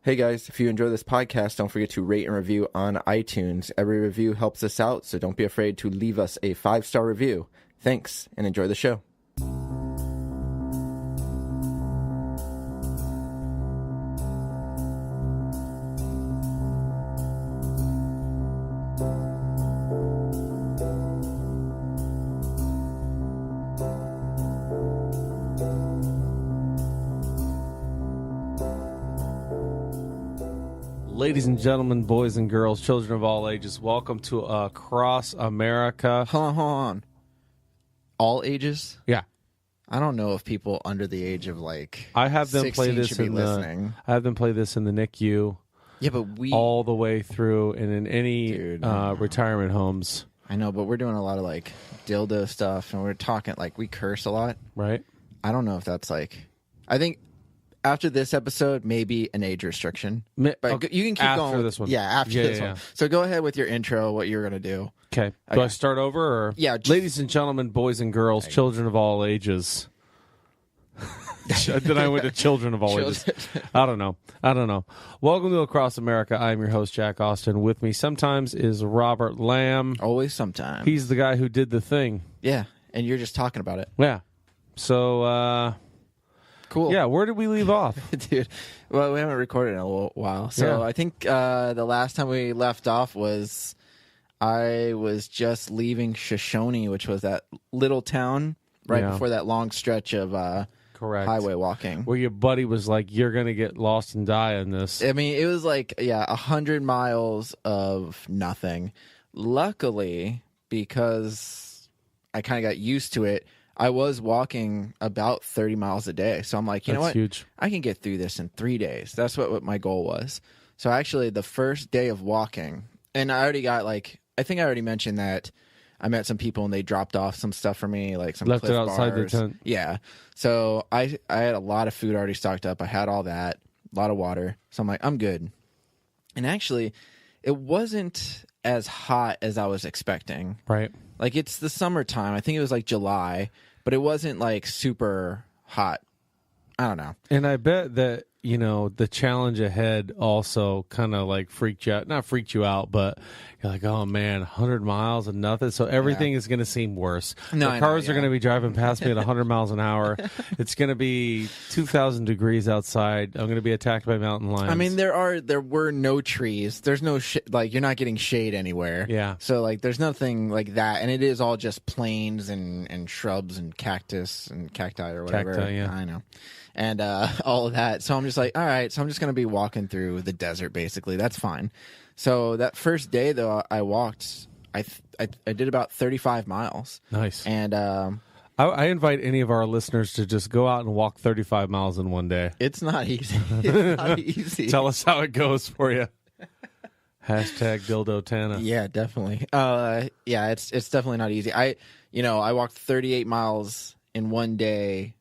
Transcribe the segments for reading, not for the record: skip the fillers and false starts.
Hey guys, if you enjoy this podcast, don't forget to rate and review on iTunes. Every review helps us out, so don't be afraid to leave us a 5-star review. Thanks, and enjoy the show. Ladies and gentlemen, boys and girls, children of all ages, welcome to Across America. Hold on. All ages? Yeah. I don't know if people under the age of I have them play 16 this should be in listening. I have them play this in the NICU. Yeah, but all the way through, and in any retirement homes. I know, but we're doing a lot of dildo stuff, and we're talking we curse a lot. Right. I don't know if that's I think after this episode, maybe an age restriction. But okay, you can keep after going. This one. Yeah, after this one. So go ahead with your intro, what you're going to do. Okay. Do I start over? Or? Yeah. Ladies and gentlemen, boys and girls, children of all ages. Then I went to children of all ages. I don't know. Welcome to Across America. I'm your host, Jack Austin. With me sometimes is Robert Lamb. Always sometimes. He's the guy who did the thing. Yeah, and you're just talking about it. Yeah. So, cool. Yeah, where did we leave off? Dude, well, we haven't recorded in a little while. So I think the last time we left off was I was just leaving Shoshoni, which was that little town right before that long stretch of correct highway walking. Where your buddy was like, you're going to get lost and die in this. I mean, it was 100 miles of nothing. Luckily, because I kind of got used to it, I was walking about 30 miles a day. So I'm like, you know what? Huge. I can get through this in 3 days. That's what my goal was. So actually, the first day of walking, and I already got I think I already mentioned that I met some people and they dropped off some stuff for me, some left Cliff it outside bars. the tent. Yeah. So I had a lot of food already stocked up. I had all that, a lot of water. So I'm like, I'm good. And actually, it wasn't as hot as I was expecting. Right. It's the summertime. I think it was July, but it wasn't super hot. I don't know. And I bet that, the challenge ahead also kind of freaked you out. Not freaked you out, but you're like, oh man, 100 miles and nothing. So everything is going to seem worse. No, the cars are going to be driving past me at 100 miles an hour. It's going to be 2,000 degrees outside. I'm going to be attacked by mountain lions. I mean, there were no trees. There's no you're not getting shade anywhere. Yeah. So there's nothing like that, and it is all just plains and shrubs and cactus and cacti or whatever. Cacti, yeah. I know. And all of that. So I'm just all right, so I'm just going to be walking through the desert, basically. That's fine. So that first day, though, I walked, I did about 35 miles. Nice. And I invite any of our listeners to just go out and walk 35 miles in one day. It's not easy. It's not easy. Tell us how it goes for you. Hashtag dildo Tana. Yeah, definitely. Yeah, it's definitely not easy. I walked 38 miles in one day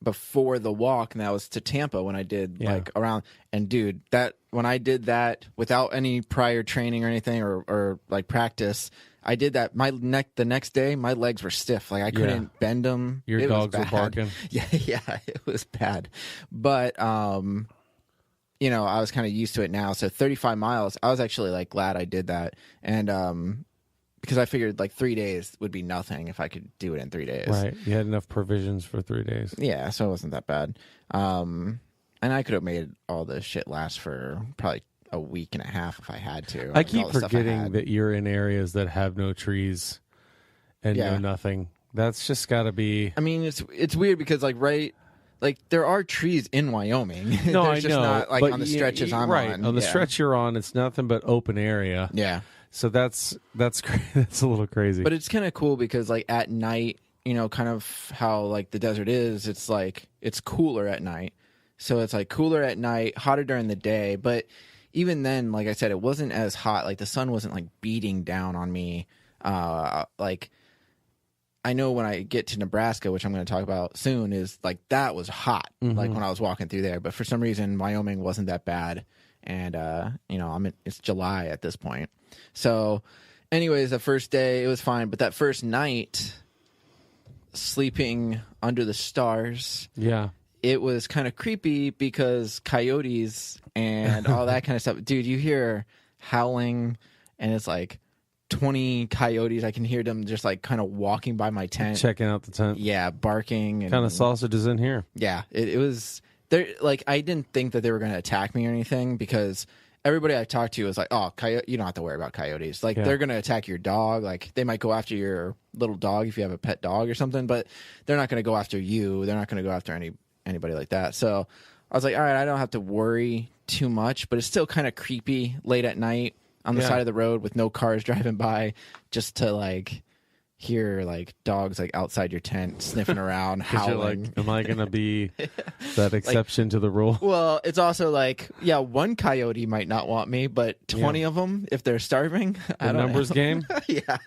before the walk, and that was to Tampa when I did around. And dude, when I did that without any prior training or anything or practice, I did that. The next day, my legs were stiff. I couldn't bend them. Your dogs were barking. Yeah, it was bad. But I was kind of used to it now. So 35 miles, I was actually glad I did that, and because I figured 3 days would be nothing if I could do it in 3 days. Right. You had enough provisions for 3 days. Yeah, so it wasn't that bad. And I could have made all this shit last for probably a week and a half if I had to. I keep forgetting that you're in areas that have no trees and no nothing. That's just got to be... I mean, it's weird because there are trees in Wyoming. No, I know. Just not on the stretches I'm on. On the stretch you're on, it's nothing but open area. Yeah. So that's that's a little crazy. But it's kind of cool because at night, kind of how the desert is, it's cooler at night. So it's cooler at night, hotter during the day. But even then, like I said, it wasn't as hot. The sun wasn't beating down on me. I know when I get to Nebraska, which I'm going to talk about soon, is that was hot. Mm-hmm. When I was walking through there. But for some reason, Wyoming wasn't that bad. And it's July at this point. So anyways, the first day it was fine, but that first night sleeping under the stars, it was kind of creepy because coyotes and all that kind of stuff. Dude, you hear howling, and it's like 20 coyotes. I can hear them just like kind of walking by my tent, checking out the tent. Yeah, barking. And, kind of sausages in here. Yeah, it was there. Like, I didn't think that they were going to attack me or anything, because everybody I talked to was like, "Oh, you don't have to worry about coyotes. Like, they're going to attack your dog. Like, they might go after your little dog if you have a pet dog or something, but they're not going to go after you. They're not going to go after anybody like that." So I was like, all right, I don't have to worry too much, but it's still kind of creepy late at night on the side of the road with no cars driving by, just to like hear like dogs like outside your tent sniffing around, howling. Like, am I going to be that exception to the rule? Well, it's also like, yeah, one coyote might not want me, but 20 of them, if they're starving, the numbers game. Yeah,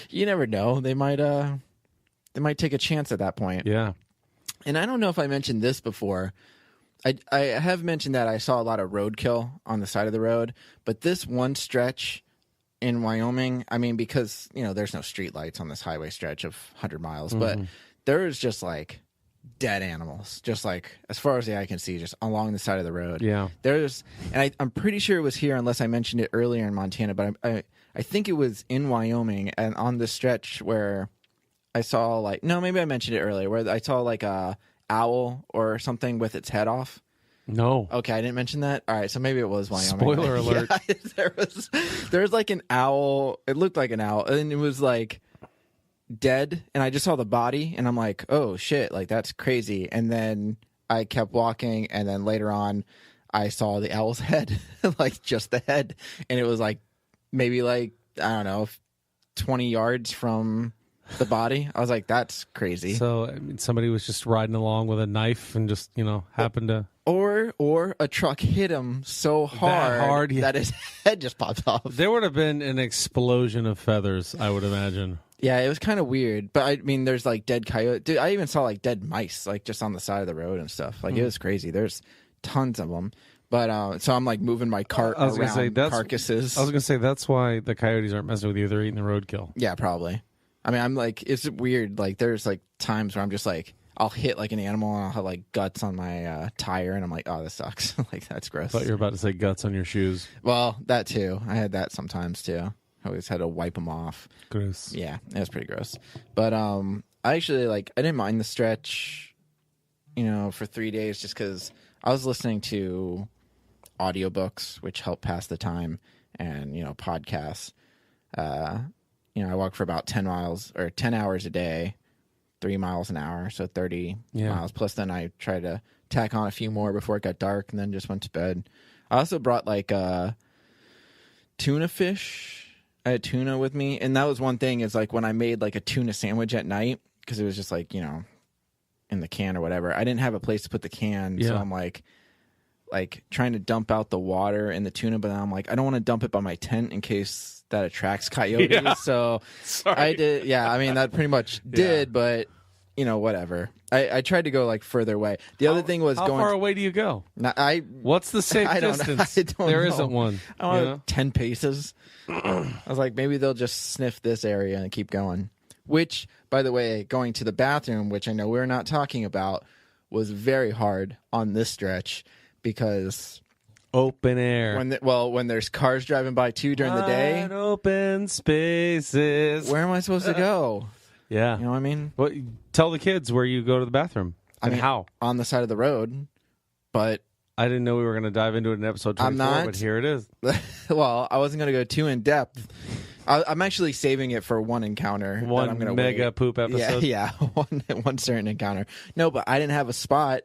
you never know. They might take a chance at that point. Yeah. And I don't know if I mentioned this before. I have mentioned that I saw a lot of roadkill on the side of the road, but this one stretch in Wyoming, I mean, because, there's no street lights on this highway stretch of 100 miles, but there's just like dead animals, just like as far as the eye can see, just along the side of the road. Yeah. I'm pretty sure it was here, unless I mentioned it earlier in Montana, but I think it was in Wyoming, and on the stretch where I saw maybe I mentioned it earlier, where I saw like a owl or something with its head off. No. Okay, I didn't mention that. All right, so maybe it was Wyoming. Spoiler alert. Yeah, there was like an owl. It looked like an owl, and it was like dead. And I just saw the body, and I'm like, oh shit, like that's crazy. And then I kept walking, and then later on, I saw the owl's head, like just the head, and it was like maybe like I don't know, 20 yards from the body. I was like, that's crazy. So I mean, somebody was just riding along with a knife and just happened to, or a truck hit him so hard that his head just popped off. There would have been an explosion of feathers, I would imagine. Yeah, it was kind of weird. But I mean, there's like dead coyote. Dude, I even saw like dead mice, like just on the side of the road and stuff. Like it was crazy. There's tons of them. But so I'm like moving my cart around carcasses. I was gonna say that's why the coyotes aren't messing with you. They're eating the roadkill. Yeah, probably. I mean, I'm like, it's weird. Like, there's like times where I'm just like, I'll hit like an animal and I'll have like guts on my tire, and I'm like, oh, this sucks. Like, that's gross. I thought you were about to say guts on your shoes. Well, that too. I had that sometimes too. I always had to wipe them off. Gross. Yeah, it was pretty gross. But I actually I didn't mind the stretch, for 3 days, just because I was listening to audiobooks, which help pass the time, and podcasts. I walk for about 10 miles or 10 hours a day, 3 miles an hour, so 30 miles. Plus, then I try to tack on a few more before it got dark, and then just went to bed. I also brought tuna fish. I had tuna with me, and that was one thing is like when I made like a tuna sandwich at night, because it was just like, in the can or whatever. I didn't have a place to put the can, so I'm like trying to dump out the water in the tuna, but then I'm like, I don't want to dump it by my tent in case that attracts coyotes. Yeah. So I did. Yeah. I mean, that pretty much did, but whatever. I tried to go like further away. The other thing was how far away do you go? What's the safe distance? There isn't one. I don't know, 10 paces. I was like, maybe they'll just sniff this area and keep going. Which, by the way, going to the bathroom, which I know we're not talking about, was very hard on this stretch. Because open air. When there's cars driving by too during the day, open spaces. Where am I supposed to go? Yeah, you know what I mean. Well, tell the kids where you go to the bathroom. How on the side of the road. But I didn't know we were going to dive into it in episode 24. I'm not. But here it is. Well, I wasn't going to go too in depth. I'm actually saving it for one encounter. One I'm gonna mega poop episode. Yeah, one certain encounter. No, but I didn't have a spot.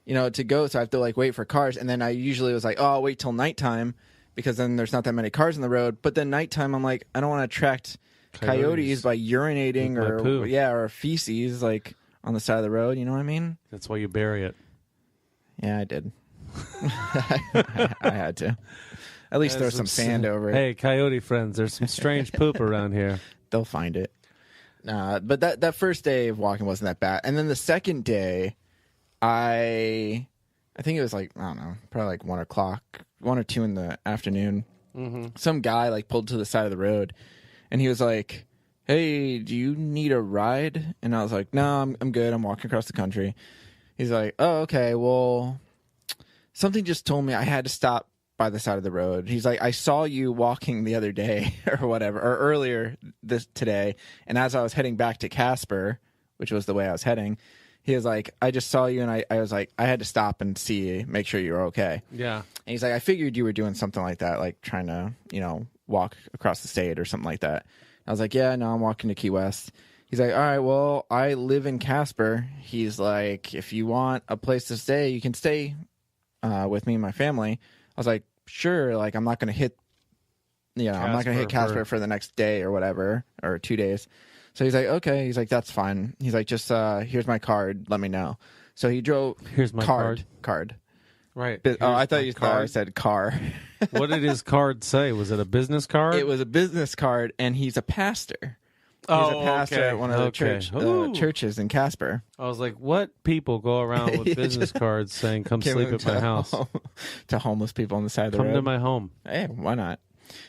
To go, so I have to wait for cars, and then I usually was like, oh, I'll wait till nighttime because then there's not that many cars on the road. But then nighttime, I'm like, I don't want to attract coyotes by urinating or feces on the side of the road. You know what I mean? That's why you bury it. Yeah, I did. I had to. At least throw some sand over it. Hey, coyote friends, there's some strange poop around here. They'll find it. But that first day of walking wasn't that bad, and then the second day. I think it was I don't know, probably 1 o'clock, 1 or 2 in the afternoon. Mm-hmm. Some guy pulled to the side of the road, and he was like, "Hey, do you need a ride?" And I was like, "No, I'm good. I'm walking across the country." He's like, oh, okay, well, something just told me I had to stop by the side of the road. He's like, I saw you walking the other day or whatever, or earlier today. And as I was heading back to Casper, which was the way I was heading, he was like, I just saw you. And I was like, I had to stop and see you, make sure you're okay. Yeah. And he's like, I figured you were doing something like that, like trying to, walk across the state or something like that. I was like, yeah, no, I'm walking to Key West. He's like, all right, well, I live in Casper. He's like, if you want a place to stay, you can stay with me and my family. I was like, sure. Like, I'm not going to hit, I'm not going to hit Casper for the next day or whatever, or 2 days. So he's like, okay. He's like, that's fine. He's like, just here's my card. Let me know. So he drove. Here's my card. Right. I thought you thought I said car. What did his card say? Was it a business card? It was a business card, and he's a pastor. He's a pastor at one of the churches in Casper. I was like, what people go around with business cards saying, come sleep at my house? To homeless people on the side of the road. Come to my home. Hey, why not?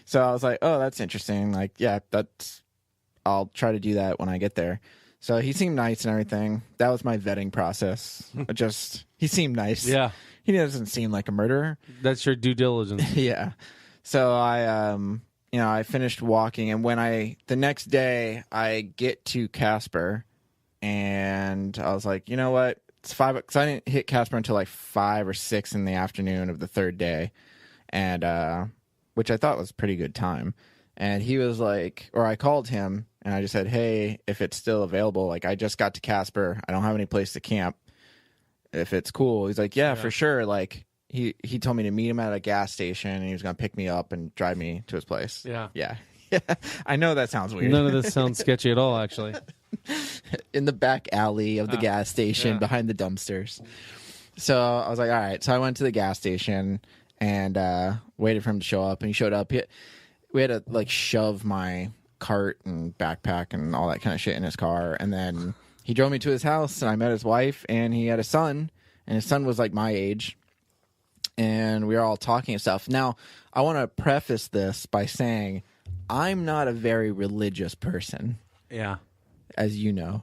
So I was like, oh, that's interesting. Like, yeah, I'll try to do that when I get there. So he seemed nice and everything. That was my vetting process. He seemed nice. Yeah. He doesn't seem like a murderer. That's your due diligence. Yeah. So I finished walking, and the next day I get to Casper, and I was like, you know what? It's 5, because I didn't hit Casper until like 5 or 6 in the afternoon of the third day, and which I thought was a pretty good time. And he was like, or I called him, and I just said, hey, if it's still available, like I just got to Casper, I don't have any place to camp. If it's cool, he's like, yeah, for sure. Like. He told me to meet him at a gas station, and he was going to pick me up and drive me to his place. Yeah. Yeah. I know that sounds weird. None of this sounds sketchy at all, actually. In the back alley of the gas station behind the dumpsters. So I was like, all right. So I went to the gas station and waited for him to show up, and he showed up. We had to like shove my cart and backpack and all that kind of shit in his car. And then he drove me to his house, and I met his wife, and he had a son, and his son was like my age. And we were all talking and stuff. Now, I want to preface this by saying I'm not a very religious person. Yeah. As you know.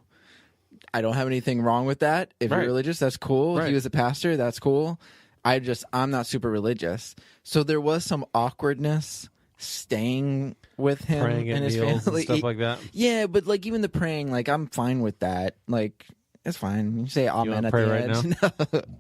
I don't have anything wrong with that. If you're religious, that's cool. If he was a pastor, that's cool. I'm not super religious. So there was some awkwardness staying with him and his family. And stuff like that. Yeah, but like even the praying, like I'm fine with that. Like it's fine. You say amen at the end. No,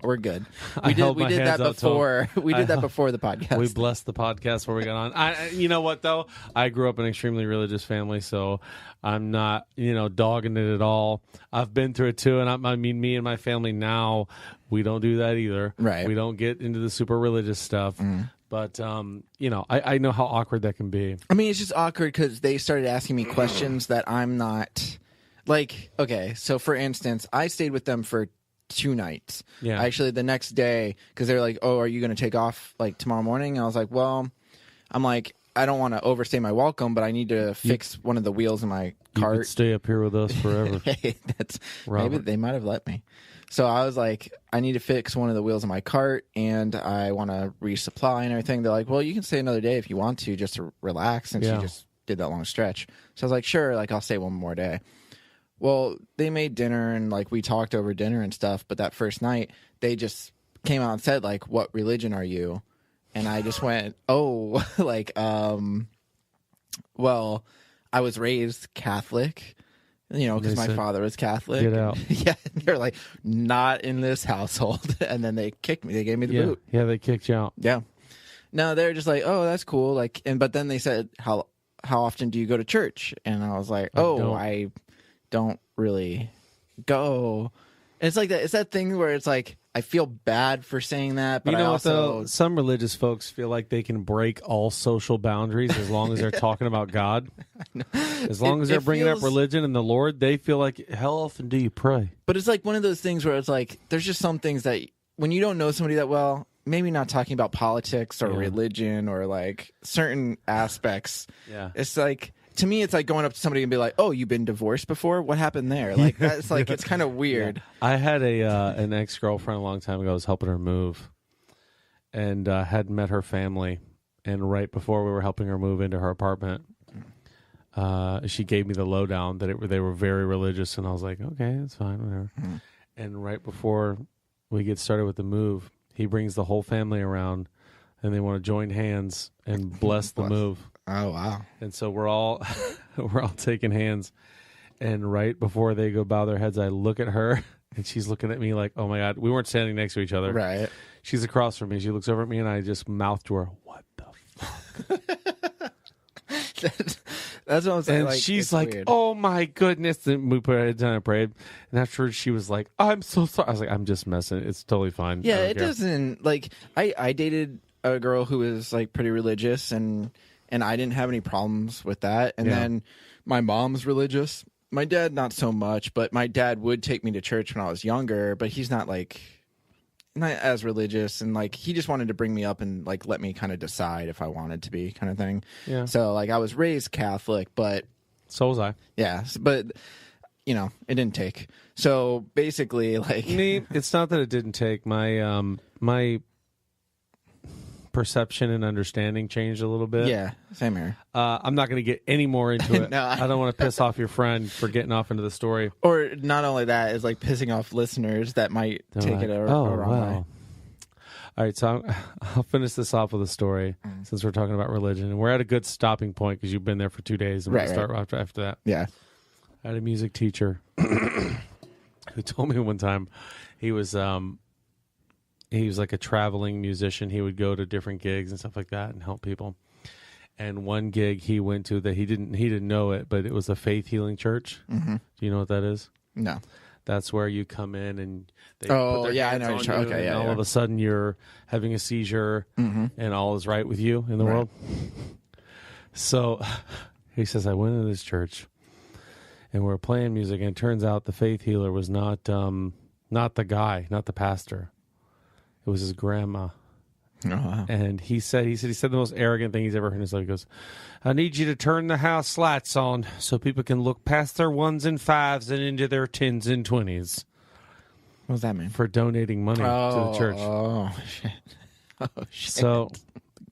we're good. We did that before. We did that before the podcast. We blessed the podcast before we got on. You know what though? I grew up in an extremely religious family, so I'm not, dogging it at all. I've been through it too, and I mean, me and my family now, we don't do that either. Right. We don't get into the super religious stuff. Mm. But, I know how awkward that can be. I mean, it's just awkward because they started asking me questions that I'm not... Like, okay, so for instance, I stayed with them for 2 nights. Yeah. Actually, the next day, because they were like, oh, are you going to take off, like, tomorrow morning? And I was like, well, I don't want to overstay my welcome, but I need to fix one of the wheels in my cart. You could stay up here with us forever. Hey, maybe they might have let me. So I was like, I need to fix one of the wheels in my cart, and I want to resupply and everything. They're like, well, you can stay another day if you want to, just to relax, since you just did that long stretch. So I was like, sure, like, I'll stay one more day. Well, they made dinner, and like we talked over dinner and stuff, but that first night they just came out and said like, what religion are you? And I just went, oh, like, well, I was raised Catholic, because my father was Catholic. Get out. Yeah. They're like, not in this household. And then they kicked me. They gave me the boot. Yeah. They kicked you out. Yeah. No, they're just like, oh, that's cool. Like, but then they said, how often do you go to church? And I was like, I don't really go. And it's like that. It's that thing where it's like I feel bad for saying that, but what though? Some religious folks feel like they can break all social boundaries as long as they're talking about God. As long as they're bringing up religion and the Lord, they feel like, how often do you pray? But it's like one of those things where it's like there's just some things that when you don't know somebody that well, maybe not talking about politics or religion or like certain aspects. Yeah, it's like. To me, it's like going up to somebody and be like, "Oh, you've been divorced before? What happened there?" Like that's like it's kind of weird. Yeah. I had an ex-girlfriend a long time ago. I was helping her move, and had met her family. And right before we were helping her move into her apartment, she gave me the lowdown that they were very religious, and I was like, "Okay, that's fine, whatever." And right before we get started with the move, he brings the whole family around, and they want to join hands and bless the move. Oh, wow. And so we're all taking hands. And right before they go bow their heads, I look at her, and she's looking at me like, oh, my God. We weren't standing next to each other. Right. She's across from me. She looks over at me, and I just mouth to her, what the fuck? That's what I'm saying. And like, she's like, weird. oh, my goodness. And we put our heads down and prayed. And afterwards, she was like, I'm so sorry. I was like, I'm just messing. It's totally fine. Yeah, I don't it care. doesn't, like, I dated a girl who was, like, pretty religious, and I didn't have any problems with that. And then my mom's religious. My dad, not so much, but my dad would take me to church when I was younger, but he's not, like, not as religious, and, like, he just wanted to bring me up and, like, let me kind of decide if I wanted to be, kind of thing. Yeah. So, like, I was raised Catholic, but So was I. yeah, but, you know, it didn't take. So basically, like, Me, it's not that it didn't take. My perception and understanding changed a little bit. yeah, same here. I'm not going to get any more into it. No. I don't want to piss off your friend for getting off into the story. Or not only that, is like pissing off listeners that might take it a wrong way. All right, so I'll finish this off with a story since we're talking about religion. And we're at a good stopping point because you've been there for 2 days. And we'll start after that. Yeah. I had a music teacher who told me one time he was like a traveling musician. He would go to different gigs and stuff like that and help people. And one gig he went to that he didn't know it, but it was a faith healing church. Mm-hmm. Do you know what that is? No. That's where you come in and they Oh, put their yeah, I hands know on what you, you're- okay, and yeah, all yeah. of a sudden you're having a seizure and all is right with you in the Right. world. So he says, I went into this church and we were playing music, and it turns out the faith healer was not the guy, not the pastor. It was his grandma. Oh, wow. And he said the most arrogant thing he's ever heard in his life. He goes, I need you to turn the house lights on so people can look past their 1s and 5s and into their 10s and 20s. What does that mean? For donating money to the church. Oh, shit. Oh, shit. So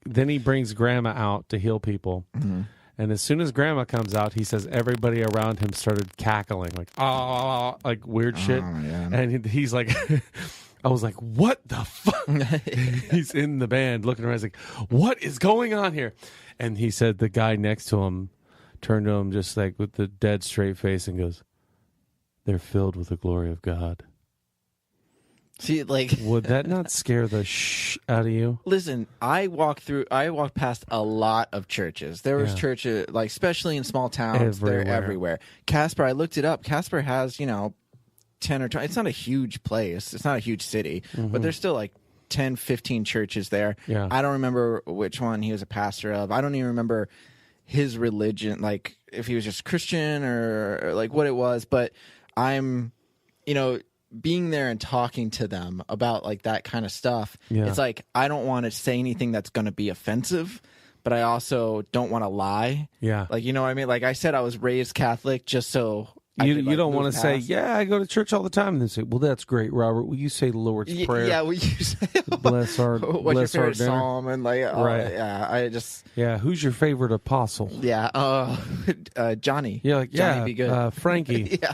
then he brings grandma out to heal people. Mm-hmm. And as soon as grandma comes out, he says everybody around him started cackling, like weird shit. Oh, yeah. And he's like... I was like, what the fuck? He's in the band looking around. He's like, what is going on here? And he said the guy next to him turned to him just like with the dead straight face and goes, they're filled with the glory of God. See, like, Would that not scare the out of you? listen, I walked past a lot of churches. There was Yeah. churches, like, especially in small towns, they're everywhere. Casper, I looked it up. Casper has, 10 or 20. It's not a huge place. It's not a huge city, but there's still like 10, 15 churches there. Yeah. I don't remember which one he was a pastor of. I don't even remember his religion, like if he was just Christian or like what it was. But I'm, being there and talking to them about like that kind of stuff. Yeah. It's like, I don't want to say anything that's going to be offensive, but I also don't want to lie. Yeah. Like, you know what I mean? Like I said, I was raised Catholic just so I You, could, you like, don't move want to say, past. yeah, I go to church all the time. And they say, well, that's great, Robert. Will you say the Lord's Prayer? Yeah, we use Bless our what's bless your our favorite dinner. psalm and like Right. yeah, I just Yeah, who's your favorite apostle? Johnny. Yeah, like, Johnny be good. Frankie. Yeah.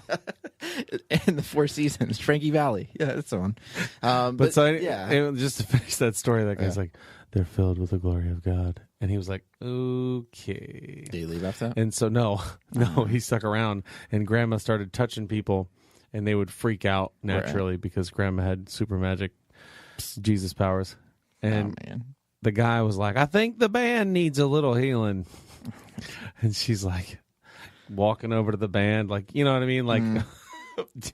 And the Four Seasons, Frankie Valley. Yeah, that's the one. But so, yeah. and just to finish that story, that guy's like, they're filled with the glory of God. And he was like, okay. Did you leave after that? And so, no, he stuck around. And Grandma started touching people, and they would freak out naturally because Grandma had super magic Jesus powers. And man. the guy was like, I think the band needs a little healing. And she's like, walking over to the band, like, you know what I mean? Like,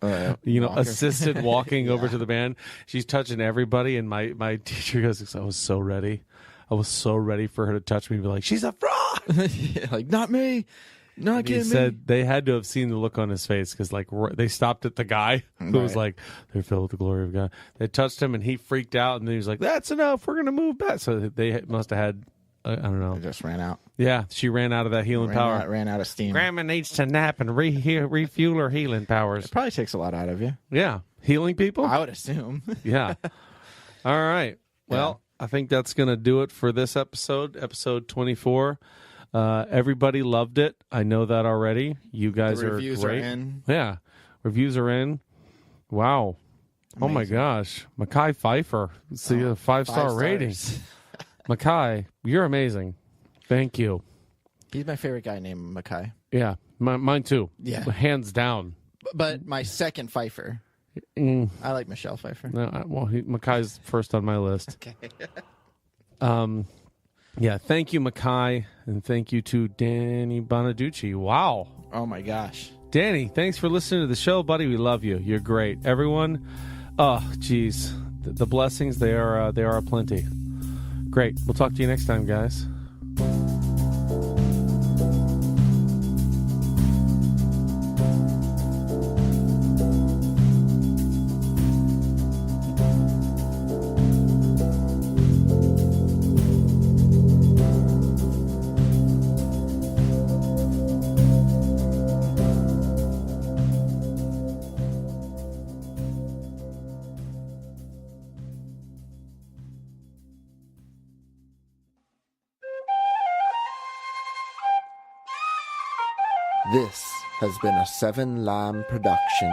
Walker. assisted walking over to the band. She's touching everybody, and my teacher goes, I was so ready. I was so ready for her to touch me and be like, she's a fraud. Yeah, like, not me. Not And he getting me. said they had to have seen the look on his face because, like, they stopped at the guy who was like, they're filled with the glory of God. They touched him, and he freaked out, and then he was like, that's enough. We're going to move back. So they must have had, I don't know. It just ran out. Yeah, she ran out of that healing power. Ran out of steam. Grandma needs to nap and refuel her healing powers. It probably takes a lot out of you. Yeah. Healing people? I would assume. Yeah. All right. Well, I think that's going to do it for this episode 24. Everybody loved it. I know that already. You guys The are reviews great. are in. Yeah. Reviews are in. Wow. Oh my Amazing. gosh, Mackay Pfeiffer. See a 5-star 5 rating. stars. Mackay, you're amazing. Thank you. He's my favorite guy named Mackay. Yeah, mine too. Yeah. Hands down. But my second Pfeiffer. Mm, I like Michelle Pfeiffer. no, well, Mackay's first on my list. Okay. Yeah, thank you, Mackay, and thank you to Danny Bonaducci. Wow. Oh my gosh. Danny, thanks for listening to the show, buddy. We love you. You're great. Everyone, oh, geez. The blessings, they are aplenty. Great. We'll talk to you next time, guys. This has been a 7 Lamb production.